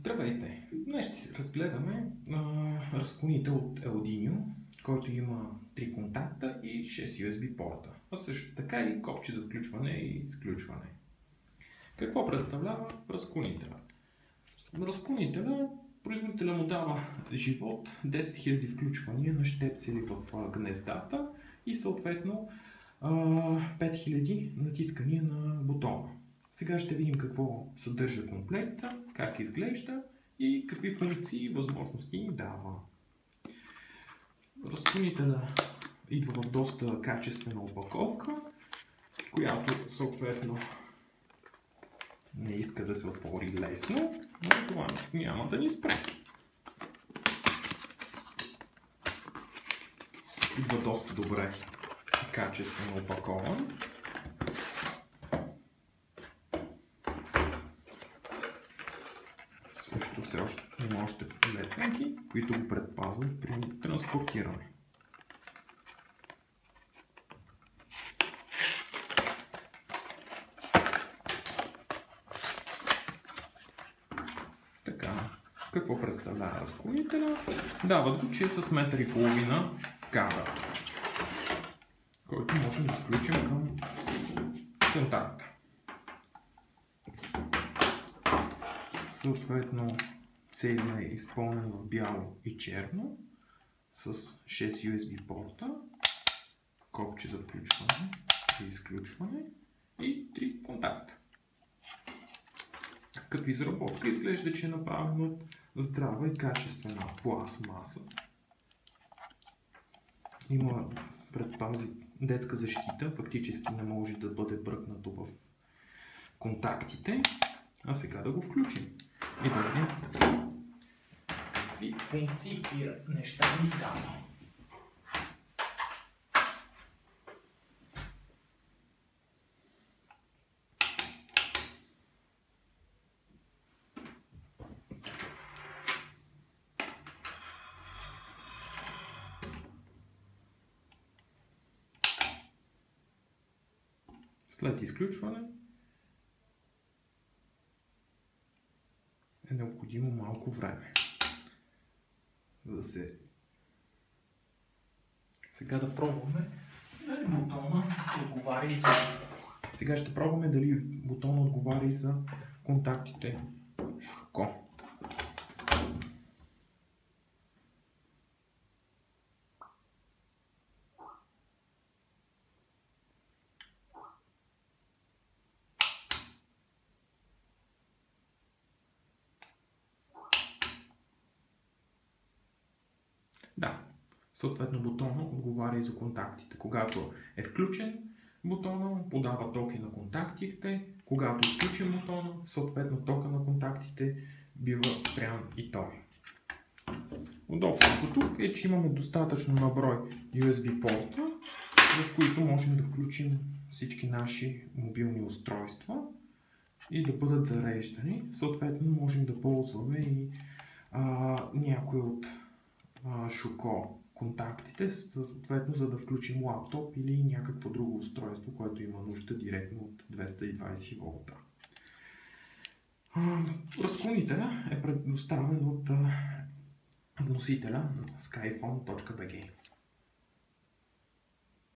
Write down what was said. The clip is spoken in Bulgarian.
Здравейте! Днес ще разгледаме разклонител от Elodinio, който има 3 контакта и 6 USB порта, а също така и копче за включване и изключване. Какво представлява разклонителя? Разклонителя, производителя му дава живот 10 000 включвания на щепсели в гнездата и съответно 5000 натискания на бутона. Сега ще видим какво съдържа комплекта, как изглежда и какви функции и възможности ни дава. Разклонителя идва в доста качествена опаковка, която съответно не иска да се отвори лесно, но това няма да ни спре. Идва доста добре качествено опакован. Също все още има още лепенки, които го предпазват при транспортиране. Така, какво представлява разклонителя? Дават го, че е с 1,5 м кабел, който можем да включим към контакта. Съответно, целият е изпълнен в бяло и черно с 6 USB порта, копче за включване и изключване и 3 контакта. Като изработка изглежда, че е направено от здрава и качествена пластмаса. Има предпази детска защита, фактически не може да бъде бръкнато в контактите. А сега да го включим и да видим какви функции и неща ни дава. След изключване е необходимо малко време, за да се... Сега да пробваме дали бутона отговаря и за... Сега ще пробваме дали бутона отговаря и за контактите Шуко. Да, съответно бутона отговаря и за контактите. Когато е включен бутона, подава токи на контактите. Когато изключим бутона, съответно тока на контактите бива спрян и той. Удобството тук е, че имаме достатъчно наброй USB порта, в които можем да включим всички наши мобилни устройства и да бъдат зареждани. Съответно можем да ползваме и някои от Шуко контактите, съответно за да включим лаптоп или някакво друго устройство, което има нужда директно от 220 волта. Разклонителя е предоставен от вносителя skyphone.bg.